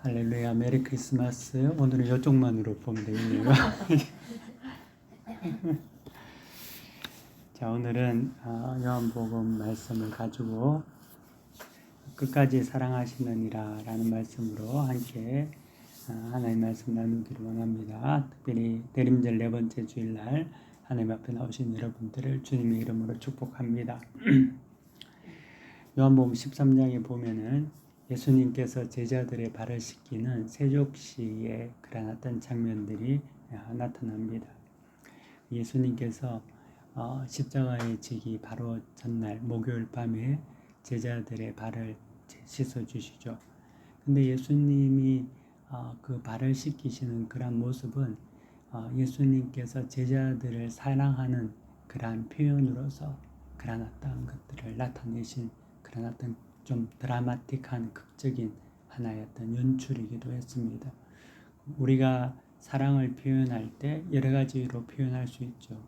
할렐루야, 메리 크리스마스. 오늘은 이쪽만으로 보면 되겠네요. 자, 오늘은 요한복음 말씀을 가지고 끝까지 사랑하시느니라 라는 말씀으로 함께 하나님 말씀 나누기를 원합니다. 특별히 대림절 4번째 주일날 하나님 앞에 나오신 여러분들을 주님의 이름으로 축복합니다. 요한복음 13장에 보면은 예수님께서 제자들의 발을 씻기는 세족시의 그런 어떤 장면들이 나타납니다. 예수님께서 십자가에 지기 바로 전날 목요일 밤에 제자들의 발을 씻어 주시죠. 근데 예수님이 그 발을 씻기시는 그런 모습은 예수님께서 제자들을 사랑하는 그러한 표현으로서 그런 어떤 것들을 나타내신 그런 어떤 좀 드라마틱한 극적인 하나의 어떤 연출이기도 했습니다. 우리가 사랑을 표현할 때 여러 가지로 표현할 수 있죠.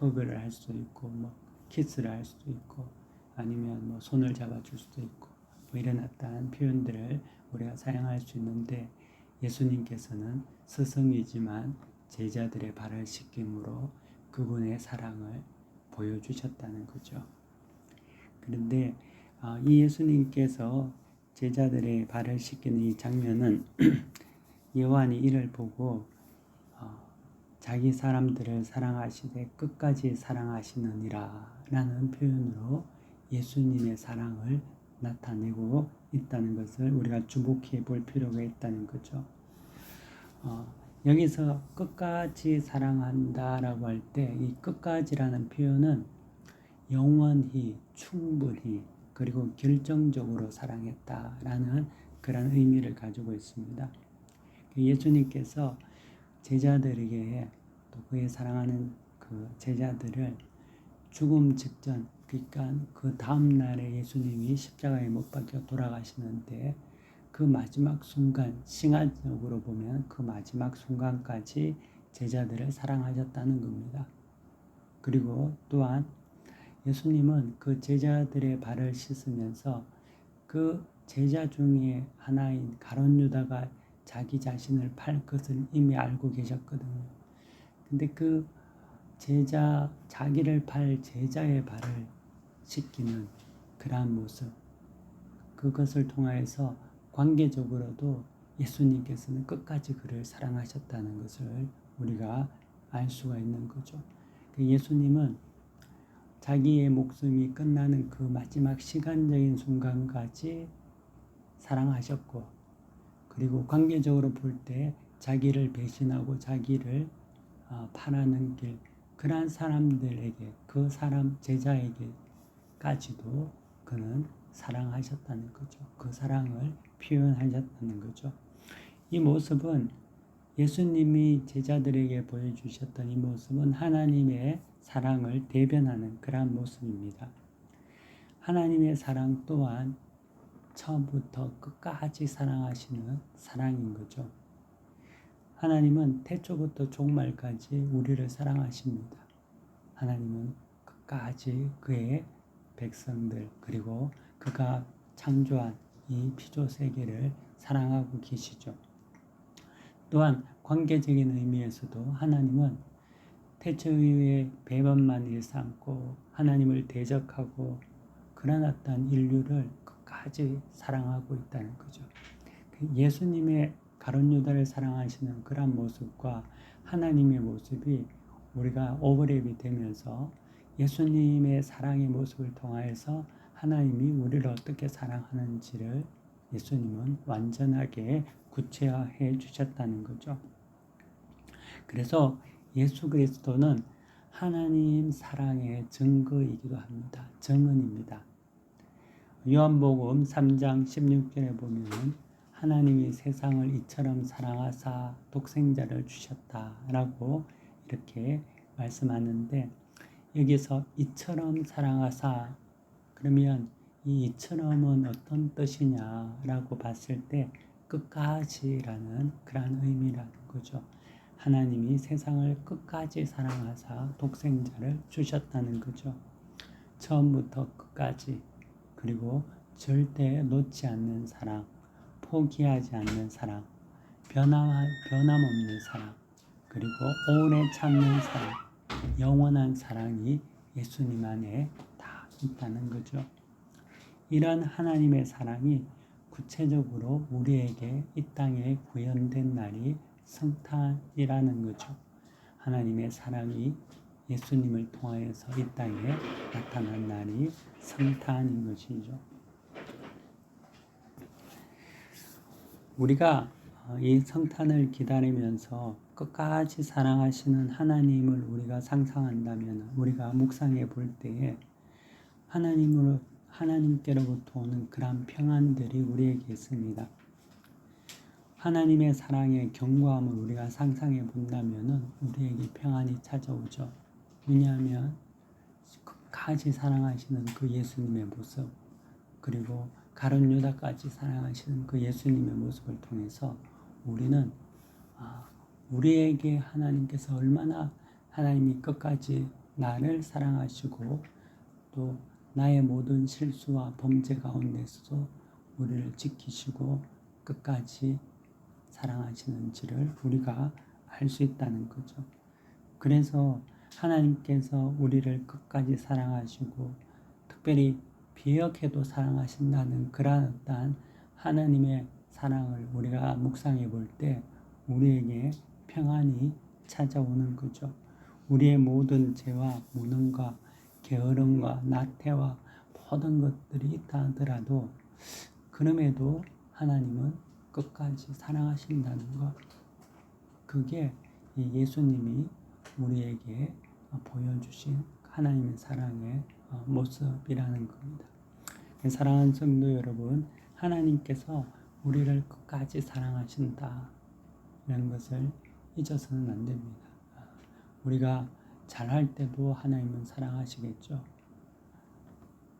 허그를 할 수도 있고, 키스를 할 수도 있고, 아니면 손을 잡아줄 수도 있고, 이런 어떠한 표현들을 우리가 사용할 수 있는데 예수님께서는 스승이지만 제자들의 발을 씻김으로 그분의 사랑을 보여주셨다는 거죠. 그런데 이 예수님께서 제자들의 발을 씻기는 이 장면은 요한이 이를 보고 자기 사람들을 사랑하시되 끝까지 사랑하시느니라 라는 표현으로 예수님의 사랑을 나타내고 있다는 것을 우리가 주목해 볼 필요가 있다는 거죠. 여기서 끝까지 사랑한다 라고 할 때 이 끝까지라는 표현은 영원히, 충분히, 그리고 결정적으로 사랑했다라는 그런 의미를 가지고 있습니다. 예수님께서 제자들에게 또 그의 사랑하는 그 제자들을 죽음 직전, 그러니까 그 다음 날에 예수님이 십자가에 못 박혀 돌아가시는데 그 마지막 순간, 싱화적으로 보면 그 마지막 순간까지 제자들을 사랑하셨다는 겁니다. 그리고 또한 예수님은 그 제자들의 발을 씻으면서 그 제자 중에 하나인 가룟 유다가 자기 자신을 팔 것을 이미 알고 계셨거든요. 근데 그 제자, 자기를 팔 제자의 발을 씻기는 그러한 모습, 그것을 통하여서 관계적으로도 예수님께서는 끝까지 그를 사랑하셨다는 것을 우리가 알 수가 있는 거죠. 예수님은 자기의 목숨이 끝나는 그 마지막 시간적인 순간까지 사랑하셨고, 그리고 관계적으로 볼 때 자기를 배신하고 자기를 팔아는 길, 그러한 사람들에게, 그 사람 제자에게까지도 그는 사랑하셨다는 거죠. 그 사랑을 표현하셨다는 거죠. 이 모습은 예수님이 제자들에게 보여주셨던 이 모습은 하나님의 사랑을 대변하는 그러한 모습입니다. 하나님의 사랑 또한 처음부터 끝까지 사랑하시는 사랑인 거죠. 하나님은 태초부터 종말까지 우리를 사랑하십니다. 하나님은 끝까지 그의 백성들, 그리고 그가 창조한 이 피조 세계를 사랑하고 계시죠. 또한 관계적인 의미에서도 하나님은 태초 이후에 배반만 일삼고 하나님을 대적하고 그런 어떤 인류를 끝까지 사랑하고 있다는 거죠. 예수님의 가룟 유다를 사랑하시는 그런 모습과 하나님의 모습이 우리가 오버랩이 되면서 예수님의 사랑의 모습을 통하여서 하나님이 우리를 어떻게 사랑하는지를 예수님은 완전하게 구체화해 주셨다는 거죠. 그래서 예수 그리스도는 하나님 사랑의 증거이기도 합니다. 증언입니다. 요한복음 3장 16절에 보면 하나님이 세상을 이처럼 사랑하사 독생자를 주셨다라고 이렇게 말씀하는데, 여기서 이처럼 사랑하사, 그러면 이 이처럼은 어떤 뜻이냐라고 봤을 때 끝까지라는 그런 의미라는 거죠. 하나님이 세상을 끝까지 사랑하사 독생자를 주셨다는 거죠. 처음부터 끝까지, 그리고 절대 놓지 않는 사랑, 포기하지 않는 사랑, 변함없는 사랑, 그리고 오래 참는 사랑, 영원한 사랑이 예수님 안에 다 있다는 거죠. 이런 하나님의 사랑이 구체적으로 우리에게 이 땅에 구현된 날이 성탄이라는 거죠. 하나님의 사랑이 예수님을 통하여서 이 땅에 나타난 날이 성탄인 것이죠. 우리가 이 성탄을 기다리면서 끝까지 사랑하시는 하나님을 우리가 상상한다면, 우리가 묵상해 볼 때에 하나님께로부터 오는 그런 평안들이 우리에게 있습니다. 하나님의 사랑의 견고함을 우리가 상상해 본다면 우리에게 평안이 찾아오죠. 왜냐하면 끝까지 사랑하시는 그 예수님의 모습, 그리고 가룟 유다까지 사랑하시는 그 예수님의 모습을 통해서 우리는 우리에게 하나님께서 얼마나 하나님이 끝까지 나를 사랑하시고 또 나의 모든 실수와 범죄 가운데서도 우리를 지키시고 끝까지 사랑하시는지를 우리가 알 수 있다는 거죠. 그래서 하나님께서 우리를 끝까지 사랑하시고 특별히 비역해도 사랑하신다는 그러한 어떠한 하나님의 사랑을 우리가 묵상해 볼 때 우리에게 평안이 찾아오는 거죠. 우리의 모든 죄와 무능과 게으름과 나태와 모든 것들이 있다 하더라도 그럼에도 하나님은 끝까지 사랑하신다는 것, 그게 예수님이 우리에게 보여주신 하나님의 사랑의 모습이라는 겁니다. 사랑하는 성도 여러분, 하나님께서 우리를 끝까지 사랑하신다 라는 것을 잊어서는 안 됩니다. 우리가 잘할 때도 하나님은 사랑하시겠죠.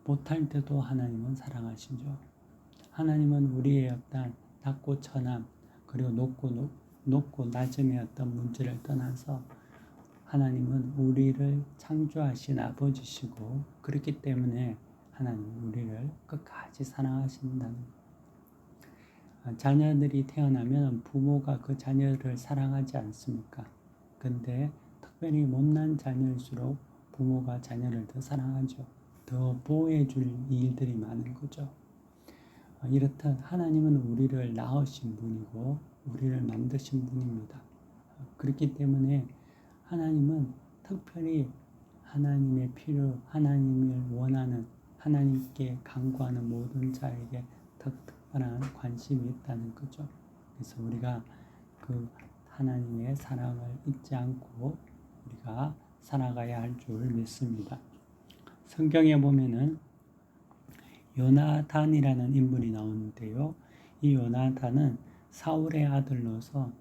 못할 때도 하나님은 사랑하시죠. 하나님은 우리의 어떤 낮고 처남, 그리고 높고 낮음의 어떤 문제를 떠나서 하나님은 우리를 창조하신 아버지시고, 그렇기 때문에 하나님은 우리를 끝까지 사랑하신다는 거예요. 자녀들이 태어나면 부모가 그 자녀를 사랑하지 않습니까? 근데 특별히 못난 자녀일수록 부모가 자녀를 더 사랑하죠. 더 보호해 줄 일들이 많은 거죠. 이렇듯 하나님은 우리를 낳으신 분이고 우리를 만드신 분입니다. 그렇기 때문에 하나님은 특별히 하나님의 필요, 하나님을 원하는, 하나님께 간구하는 모든 자에게 특별한 관심이 있다는 거죠. 그래서 우리가 그 하나님의 사랑을 잊지 않고 우리가 살아가야 할 줄 믿습니다. 성경에 보면은 요나단이라는 인물이 나오는데요. 이 요나단은 사울의 아들로서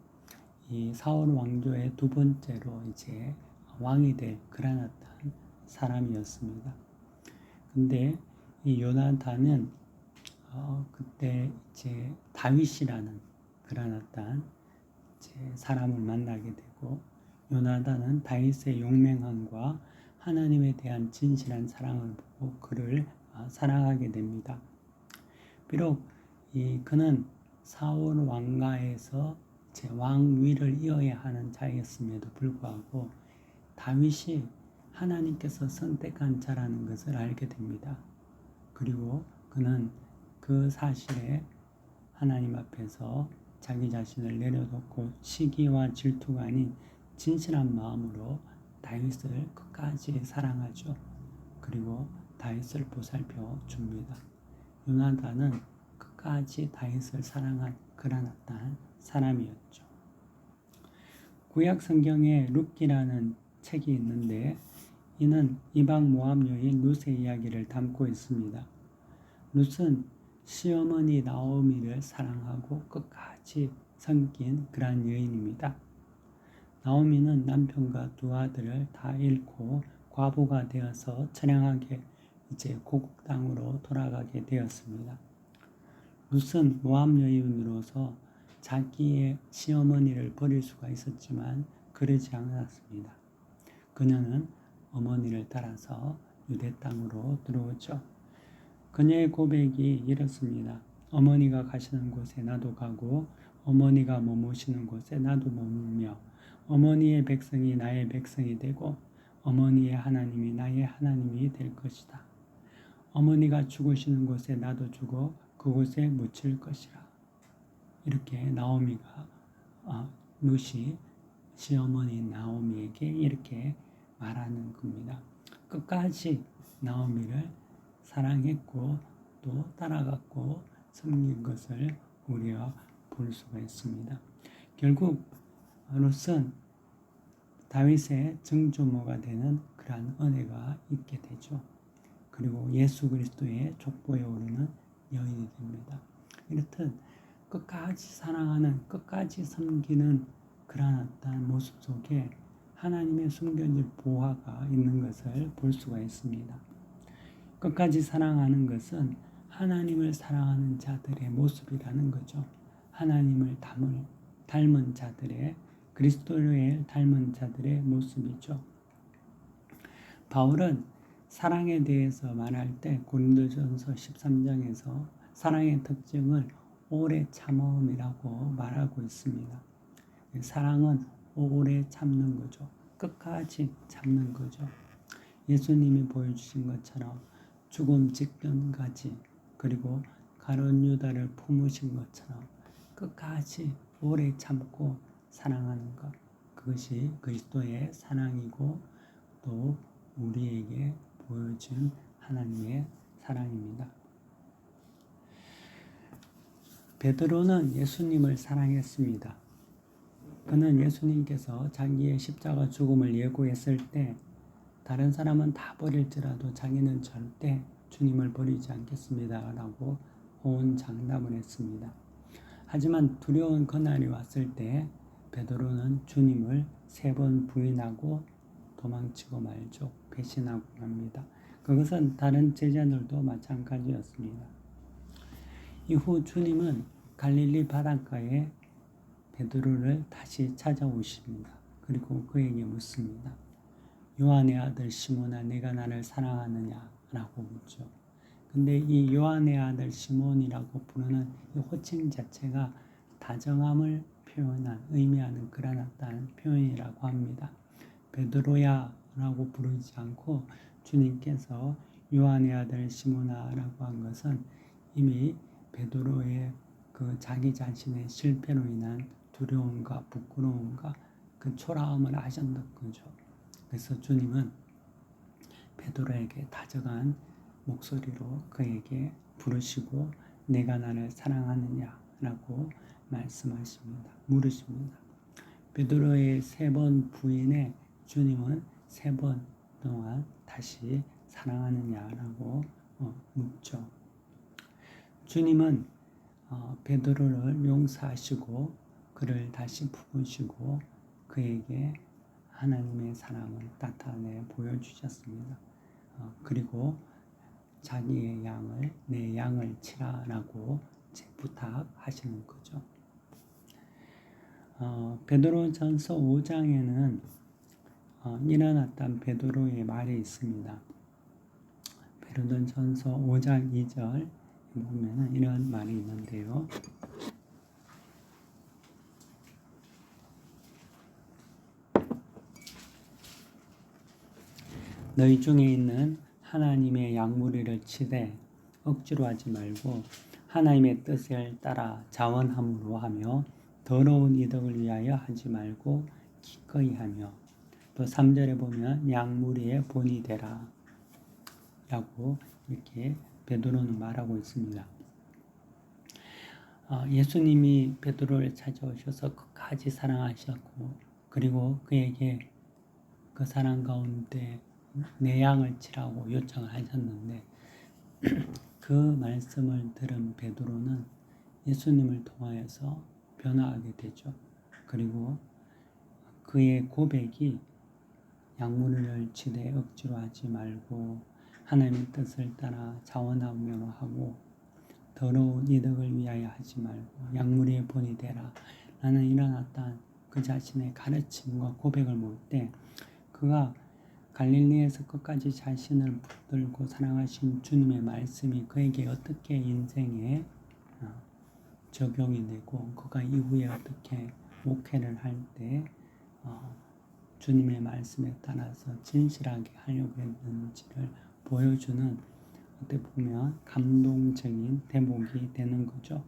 이 사울 왕조의 두 번째로 이제 왕이 될 그런 어떤 사람이었습니다. 근데 이 요나단은 그때 이제 다윗이라는 그런 어떤 이제 사람을 만나게 되고, 요나단은 다윗의 용맹함과 하나님에 대한 진실한 사랑을 보고 그를 사랑하게 됩니다. 비록 그는 사울 왕가에서 제 왕위를 이어야 하는 자였음에도 불구하고 다윗이 하나님께서 선택한 자라는 것을 알게 됩니다. 그리고 그는 그 사실에 하나님 앞에서 자기 자신을 내려놓고 시기와 질투가 아닌 진실한 마음으로 다윗을 끝까지 사랑하죠. 그리고 다윗을 보살펴 줍니다. 요나단은 끝까지 다윗을 사랑한 그런 어떤 사람이었죠. 구약 성경에 룻기라는 책이 있는데 이는 이방 모압 여인 룻의 이야기를 담고 있습니다. 룻은 시어머니 나오미를 사랑하고 끝까지 섬긴 그런 여인입니다. 나오미는 남편과 두 아들을 다 잃고 과부가 되어서 처량하게 이제 고국 땅으로 돌아가게 되었습니다. 룻은 모압 여인으로서 자기의 시어머니를 버릴 수가 있었지만 그러지 않았습니다. 그녀는 어머니를 따라서 유대 땅으로 들어오죠. 그녀의 고백이 이렇습니다. 어머니가 가시는 곳에 나도 가고 어머니가 머무시는 곳에 나도 머물며 어머니의 백성이 나의 백성이 되고 어머니의 하나님이 나의 하나님이 될 것이다. 어머니가 죽으시는 곳에 나도 죽어 그곳에 묻힐 것이라. 이렇게 나오미가 루시 시어머니 나오미에게 이렇게 말하는 겁니다. 끝까지 나오미를 사랑했고 또 따라갔고 섬긴 것을 우리가 볼 수가 있습니다. 결국 룻은 다윗의 증조모가 되는 그러한 은혜가 있게 되죠. 그리고 예수 그리스도의 족보에 오르는 여인이 됩니다. 이렇듯 끝까지 사랑하는, 끝까지 섬기는 그러한 어떤 모습 속에 하나님의 숨겨진 보화가 있는 것을 볼 수가 있습니다. 끝까지 사랑하는 것은 하나님을 사랑하는 자들의 모습이라는 거죠. 하나님을 닮은 자들의, 그리스도를 닮은 자들의 모습이죠. 바울은 사랑에 대해서 말할 때 고린도전서 13장에서 사랑의 특징을 오래 참음이라고 말하고 있습니다. 사랑은 오래 참는 거죠. 끝까지 참는 거죠. 예수님이 보여주신 것처럼 죽음 직전까지 그리고 가룟 유다를 품으신 것처럼 끝까지 오래 참고 사랑하는 것, 그것이 그리스도의 사랑이고 또 우리에게 보여준 하나님의 사랑입니다. 베드로는 예수님을 사랑했습니다. 그는 예수님께서 자기의 십자가 죽음을 예고했을 때 다른 사람은 다 버릴지라도 자기는 절대 주님을 버리지 않겠습니다 라고 호언장담을 했습니다. 하지만 두려운 그날이 왔을 때 베드로는 주님을 3번 부인하고 도망치고 말죠. 배신하고 맙니다. 그것은 다른 제자들도 마찬가지였습니다. 이후 주님은 갈릴리 바닷가에 베드로를 다시 찾아오십니다. 그리고 그에게 묻습니다. 요한의 아들 시몬아, 내가 나를 사랑하느냐? 라고 묻죠. 근데 이 요한의 아들 시몬이라고 부르는 이 호칭 자체가 다정함을 표현한, 의미하는 그런 어떤 표현이라고 합니다. 베드로야 라고 부르지 않고 주님께서 요한의 아들 시몬아 라고 한 것은 이미 베드로의 그 자기 자신의 실패로 인한 두려움과 부끄러움과 그 초라함을 아셨던 거죠. 그래서 주님은 베드로에게 다정한 목소리로 그에게 부르시고 내가 나를 사랑하느냐라고 말씀하십니다. 물으십니다. 베드로의 3번 부인에 주님은 3번 동안 다시 사랑하느냐라고 묻죠. 주님은 베드로를 용서하시고 그를 다시 품으시고 그에게 하나님의 사랑을 나타내 보여주셨습니다. 그리고 자기의 양을 내 양을 치라라고 부탁하시는 거죠. 베드로전서 5장에는 일어났던 베드로의 말이 있습니다. 베드로전서 5장 2절 보면은 이런 말이 있는데요. 너희 중에 있는 하나님의 양무리를 치되 억지로 하지 말고 하나님의 뜻을 따라 자원함으로 하며 더러운 이득을 위하여 하지 말고 기꺼이 하며 또 3절에 보면 양무리의 본이 되라 라고 이렇게 베드로는 말하고 있습니다. 예수님이 베드로를 찾아오셔서 끝까지 사랑하셨고 그리고 그에게 그 사랑 가운데 내 양을 치라고 요청을 하셨는데 그 말씀을 들은 베드로는 예수님을 통하여서 변화하게 되죠. 그리고 그의 고백이 양무리를 치되 억지로 하지 말고 하나님의 뜻을 따라 자원하며 하고 더러운 이득을 위하여 하지 말고 양무리의 본이 되라. 나는 일어났던 그 자신의 가르침과 고백을 볼 때 그가 갈릴리에서 끝까지 자신을 붙들고 사랑하신 주님의 말씀이 그에게 어떻게 인생에 적용이 되고 그가 이후에 어떻게 목회를 할 때 주님의 말씀에 따라서 진실하게 하려고 했는지를 보여주는 어떻게 보면 감동적인 대목이 되는 거죠.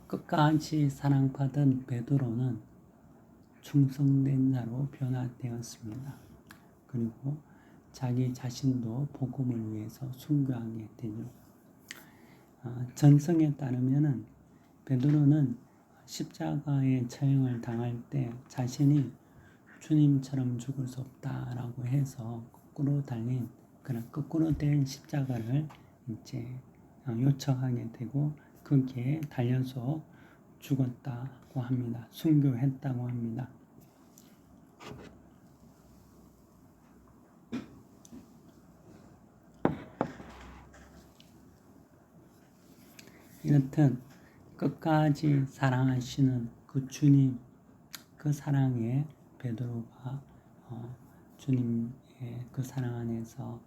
끝까지 사랑받은 베드로는 충성된 자로 변화되었습니다. 그리고 자기 자신도 복음을 위해서 순교하게 되죠. 전성에 따르면은 베드로는 십자가의 처형을 당할 때 자신이 주님처럼 죽을 수 없다라고 해서 거꾸로 달린 그런 거꾸로 된 십자가를 이제 요청하게 되고 거기에 달려서 죽었다고 합니다. 순교했다고 합니다. 이렇듯 끝까지 사랑하시는 그 주님, 그 사랑에 베드로가 주님의 그 사랑 안에서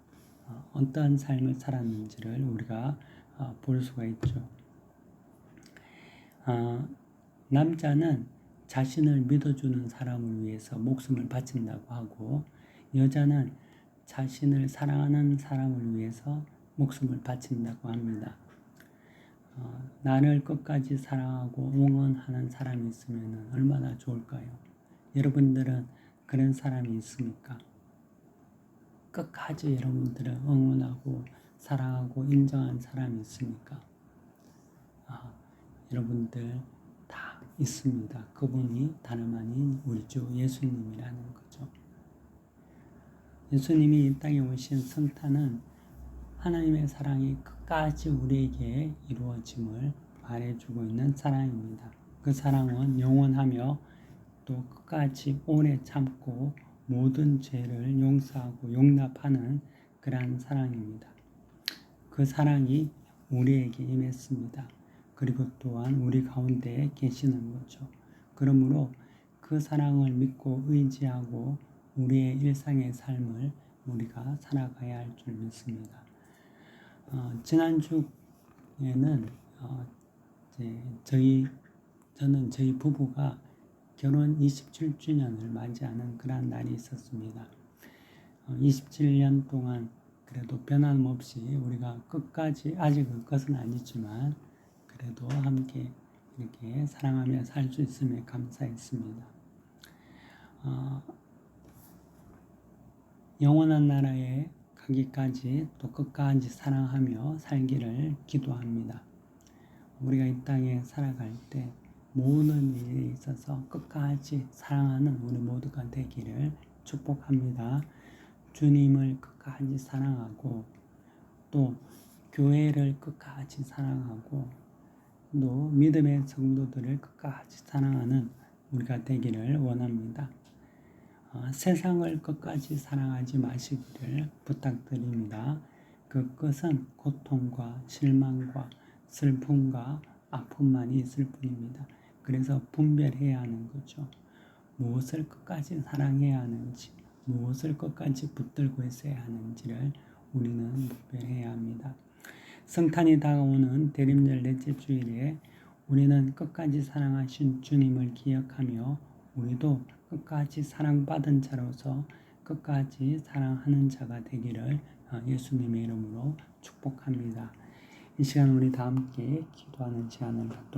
어떠한 삶을 살았는지를 우리가 볼 수가 있죠. 남자는 자신을 믿어주는 사람을 위해서 목숨을 바친다고 하고 여자는 자신을 사랑하는 사람을 위해서 목숨을 바친다고 합니다. 나를 끝까지 사랑하고 응원하는 사람이 있으면 얼마나 좋을까요? 여러분들은 그런 사람이 있습니까? 끝까지 여러분들을 응원하고 사랑하고 인정한 사람이 있습니까? 여러분들 다 있습니다. 그분이 다름 아닌 우리 주 예수님이라는 거죠. 예수님이 이 땅에 오신 성탄은 하나님의 사랑이 끝까지 우리에게 이루어짐을 말해주고 있는 사랑입니다. 그 사랑은 영원하며 또 끝까지 오래 참고 모든 죄를 용서하고 용납하는 그러한 사랑입니다. 그 사랑이 우리에게 임했습니다. 그리고 또한 우리 가운데 계시는 거죠. 그러므로 그 사랑을 믿고 의지하고 우리의 일상의 삶을 우리가 살아가야 할 줄 믿습니다. 지난주에는 저는 저희 부부가 결혼 27주년을 맞이하는 그런 날이 있었습니다. 27년 동안 그래도 변함없이 우리가 끝까지 아직은 그것은 아니지만 그래도 함께 이렇게 사랑하며 살 수 있음에 감사했습니다. 영원한 나라에 가기까지 또 끝까지 사랑하며 살기를 기도합니다. 우리가 이 땅에 살아갈 때 모든 일에 있어서 끝까지 사랑하는 우리 모두가 되기를 축복합니다. 주님을 끝까지 사랑하고 또 교회를 끝까지 사랑하고 또 믿음의 성도들을 끝까지 사랑하는 우리가 되기를 원합니다. 세상을 끝까지 사랑하지 마시기를 부탁드립니다. 그것은 고통과 실망과 슬픔과 아픔만이 있을 뿐입니다. 그래서 분별해야 하는 거죠. 무엇을 끝까지 사랑해야 하는지, 무엇을 끝까지 붙들고 있어야 하는지를 우리는 분별해야 합니다. 성탄이 다가오는 대림절 넷째 주일에 우리는 끝까지 사랑하신 주님을 기억하며 우리도 끝까지 사랑받은 자로서 끝까지 사랑하는 자가 되기를 예수님의 이름으로 축복합니다. 이 시간 우리 다 함께 기도하는 시간을 갖도록